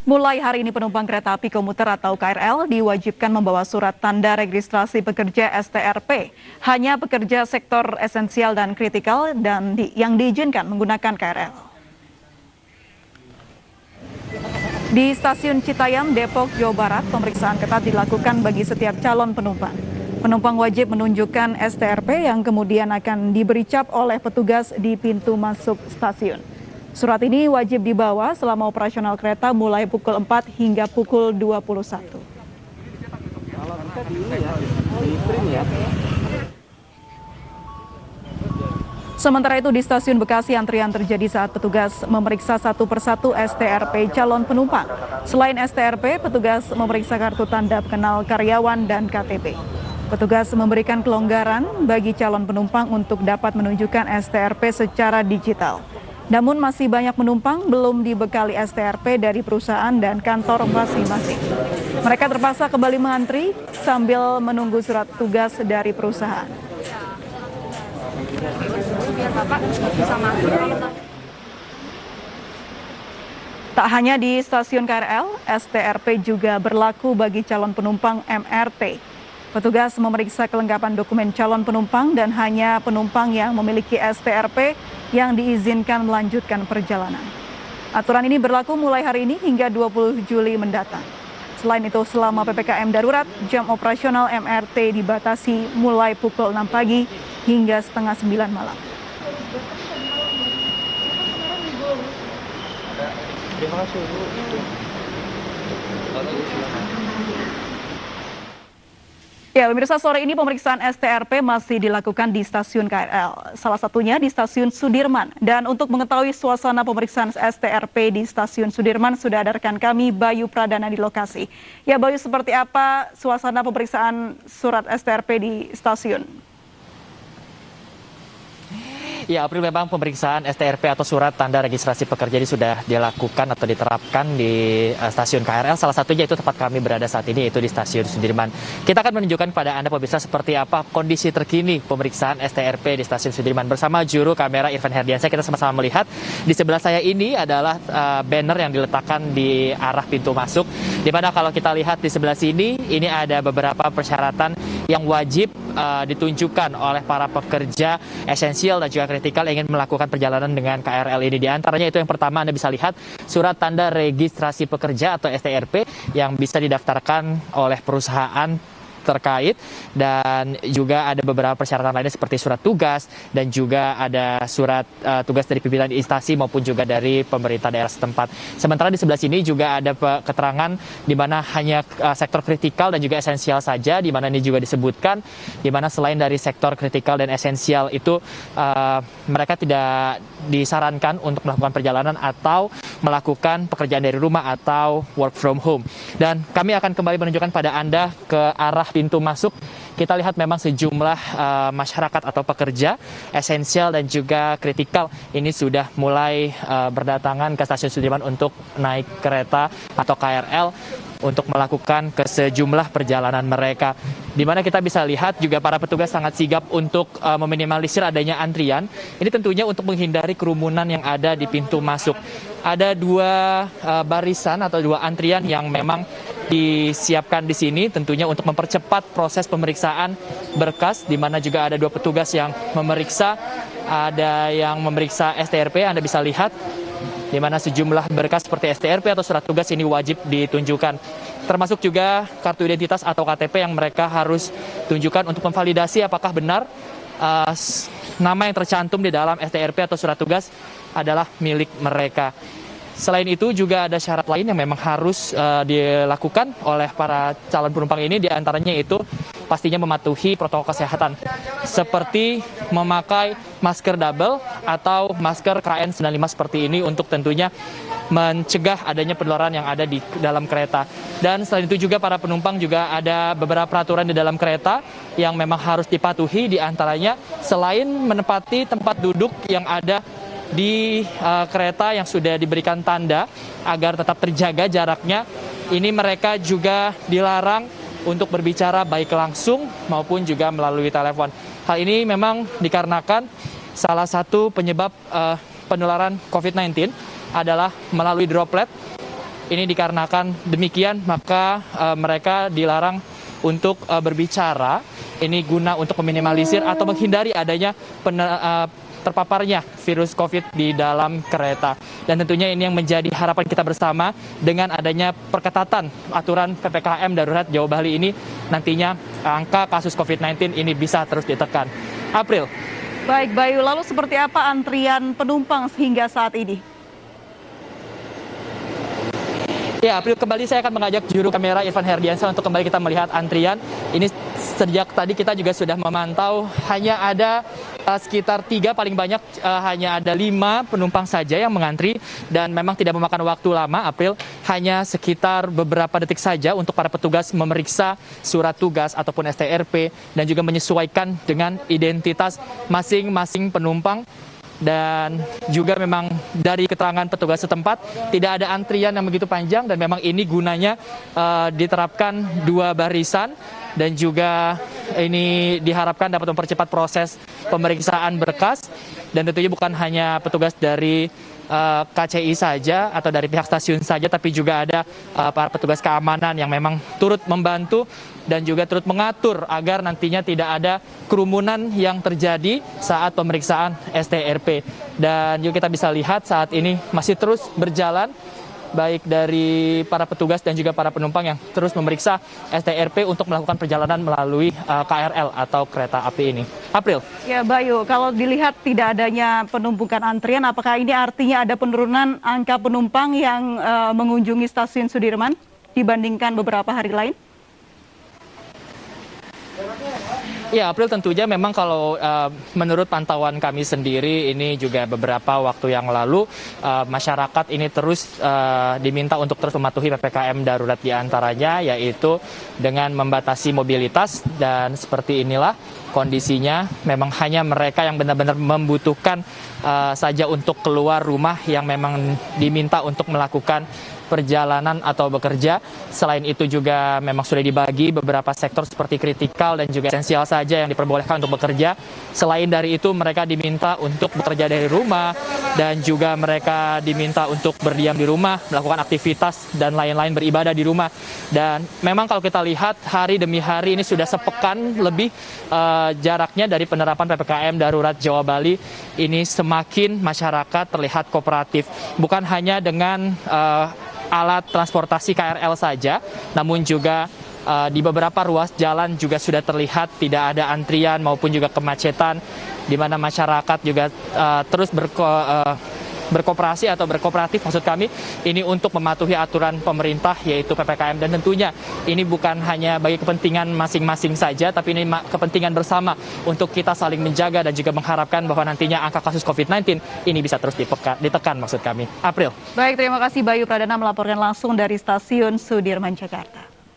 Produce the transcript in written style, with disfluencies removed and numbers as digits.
Mulai hari ini penumpang kereta api komuter atau KRL diwajibkan membawa surat tanda registrasi pekerja STRP. Hanya pekerja sektor esensial dan kritikal yang diizinkan menggunakan KRL. Di stasiun Citayam, Depok, Jawa Barat, pemeriksaan ketat dilakukan bagi setiap calon penumpang. Penumpang wajib menunjukkan STRP yang kemudian akan diberi cap oleh petugas di pintu masuk stasiun. Surat ini wajib dibawa selama operasional kereta mulai pukul 4 hingga pukul 21. Sementara itu di stasiun Bekasi antrian terjadi saat petugas memeriksa satu persatu STRP calon penumpang. Selain STRP, petugas memeriksa kartu tanda pengenal karyawan dan KTP. Petugas memberikan kelonggaran bagi calon penumpang untuk dapat menunjukkan STRP secara digital. Namun masih banyak penumpang belum dibekali STRP dari perusahaan dan kantor masing-masing. Mereka terpaksa kembali mengantri sambil menunggu surat tugas dari perusahaan. Tak hanya di stasiun KRL, STRP juga berlaku bagi calon penumpang MRT. Petugas memeriksa kelengkapan dokumen calon penumpang dan hanya penumpang yang memiliki STRP yang diizinkan melanjutkan perjalanan. Aturan ini berlaku mulai hari ini hingga 20 Juli mendatang. Selain itu, selama PPKM darurat, jam operasional MRT dibatasi mulai pukul 6 pagi hingga setengah 9 malam. Terima kasih, Bu. Ya, pemirsa, sore ini pemeriksaan STRP masih dilakukan di stasiun KRL. Salah satunya di stasiun Sudirman. Dan untuk mengetahui suasana pemeriksaan STRP di stasiun Sudirman, sudah ada rekan kami Bayu Pradana di lokasi. Ya, Bayu, seperti apa suasana pemeriksaan surat STRP di stasiun? Ya, April, memang pemeriksaan STRP atau surat tanda registrasi pekerja ini sudah dilakukan atau diterapkan di stasiun KRL. Salah satunya itu tempat kami berada saat ini, yaitu di stasiun Sudirman. Kita akan menunjukkan pada Anda pemirsa seperti apa kondisi terkini pemeriksaan STRP di stasiun Sudirman. Bersama juru kamera Irfan Herdiansyah, kita sama-sama melihat di sebelah saya ini adalah banner yang diletakkan di arah pintu masuk. Di mana kalau kita lihat di sebelah sini, ini ada beberapa persyaratan yang wajib ditunjukkan oleh para pekerja esensial dan juga kritikal yang ingin melakukan perjalanan dengan KRL ini. Di antaranya itu yang pertama, Anda bisa lihat surat tanda registrasi pekerja atau STRP yang bisa didaftarkan oleh perusahaan terkait, dan juga ada beberapa persyaratan lainnya seperti surat tugas dan juga ada surat tugas dari pimpinan instansi maupun juga dari pemerintah daerah setempat. Sementara di sebelah sini juga ada keterangan di mana hanya sektor kritikal dan juga esensial saja, di mana ini juga disebutkan di mana selain dari sektor kritikal dan esensial itu mereka tidak disarankan untuk melakukan perjalanan atau melakukan pekerjaan dari rumah atau work from home. Dan kami akan kembali menunjukkan pada Anda ke arah pintu masuk. Kita lihat memang sejumlah masyarakat atau pekerja esensial dan juga kritikal ini sudah mulai berdatangan ke stasiun Sudirman untuk naik kereta atau KRL untuk melakukan ke sejumlah perjalanan mereka. Di mana kita bisa lihat juga para petugas sangat sigap untuk meminimalisir adanya antrian. Ini tentunya untuk menghindari kerumunan yang ada di pintu masuk. Ada dua barisan atau dua antrian yang memang disiapkan di sini tentunya untuk mempercepat proses pemeriksaan berkas, di mana juga ada dua petugas yang memeriksa, ada yang memeriksa STRP, Anda bisa lihat di mana sejumlah berkas seperti STRP atau surat tugas ini wajib ditunjukkan. Termasuk juga kartu identitas atau KTP yang mereka harus tunjukkan untuk memvalidasi apakah benar nama yang tercantum di dalam STRP atau surat tugas adalah milik mereka. Selain itu juga ada syarat lain yang memang harus dilakukan oleh para calon penumpang ini, diantaranya itu pastinya mematuhi protokol kesehatan seperti memakai masker double atau masker KN95 seperti ini untuk tentunya mencegah adanya penularan yang ada di dalam kereta. Dan selain itu juga para penumpang juga ada beberapa peraturan di dalam kereta yang memang harus dipatuhi, diantaranya selain menempati tempat duduk yang ada di kereta yang sudah diberikan tanda agar tetap terjaga jaraknya, ini mereka juga dilarang untuk berbicara baik langsung maupun juga melalui telepon. Hal ini memang dikarenakan salah satu penyebab penularan COVID-19 adalah melalui droplet. Ini dikarenakan demikian maka mereka dilarang untuk berbicara. Ini guna untuk meminimalisir atau menghindari adanya terpaparnya virus COVID di dalam kereta. Dan tentunya ini yang menjadi harapan kita bersama dengan adanya perketatan aturan PPKM darurat Jawa Bali ini, nantinya angka kasus COVID-19 ini bisa terus ditekan. April. Baik Bayu, lalu seperti apa antrian penumpang hingga saat ini? Ya, April, kembali saya akan mengajak juru kamera Irfan Herdiansyah untuk kembali kita melihat antrian. Ini sejak tadi kita juga sudah memantau hanya ada sekitar 3, paling banyak hanya ada 5 penumpang saja yang mengantri dan memang tidak memakan waktu lama, April, hanya sekitar beberapa detik saja untuk para petugas memeriksa surat tugas ataupun STRP dan juga menyesuaikan dengan identitas masing-masing penumpang. Dan juga memang dari keterangan petugas setempat tidak ada antrian yang begitu panjang dan memang ini gunanya diterapkan 2 barisan dan juga ini diharapkan dapat mempercepat proses pemeriksaan berkas dan tentunya bukan hanya petugas dari KCI saja atau dari pihak stasiun saja, tapi juga ada para petugas keamanan yang memang turut membantu dan juga turut mengatur agar nantinya tidak ada kerumunan yang terjadi saat pemeriksaan STRP. Dan juga kita bisa lihat saat ini masih terus berjalan, baik dari para petugas dan juga para penumpang yang terus memeriksa STRP untuk melakukan perjalanan melalui KRL atau kereta api ini. April. Ya Bayu, kalau dilihat tidak adanya penumpukan antrian, apakah ini artinya ada penurunan angka penumpang yang mengunjungi stasiun Sudirman dibandingkan beberapa hari lain? Ya, April, tentunya memang kalau menurut pantauan kami sendiri ini juga beberapa waktu yang lalu masyarakat ini terus diminta untuk terus mematuhi PPKM darurat diantaranya yaitu dengan membatasi mobilitas dan seperti inilah kondisinya memang hanya mereka yang benar-benar membutuhkan saja untuk keluar rumah yang memang diminta untuk melakukan perjalanan atau bekerja. Selain itu juga memang sudah dibagi beberapa sektor seperti kritikal dan juga esensial saja yang diperbolehkan untuk bekerja. Selain dari itu mereka diminta untuk bekerja dari rumah dan juga mereka diminta untuk berdiam di rumah, melakukan aktivitas dan lain-lain, beribadah di rumah. Dan memang kalau kita lihat hari demi hari ini sudah sepekan lebih jaraknya dari penerapan PPKM darurat Jawa Bali ini semakin masyarakat terlihat kooperatif. Bukan hanya dengan alat transportasi KRL saja, namun juga di beberapa ruas jalan juga sudah terlihat tidak ada antrian maupun juga kemacetan, di mana masyarakat juga terus berkooperasi atau berkooperatif maksud kami ini untuk mematuhi aturan pemerintah yaitu PPKM, dan tentunya ini bukan hanya bagi kepentingan masing-masing saja tapi ini kepentingan bersama untuk kita saling menjaga dan juga mengharapkan bahwa nantinya angka kasus COVID-19 ini bisa terus ditekan maksud kami. April. Baik, terima kasih Bayu Pradana melaporkan langsung dari Stasiun Sudirman, Jakarta.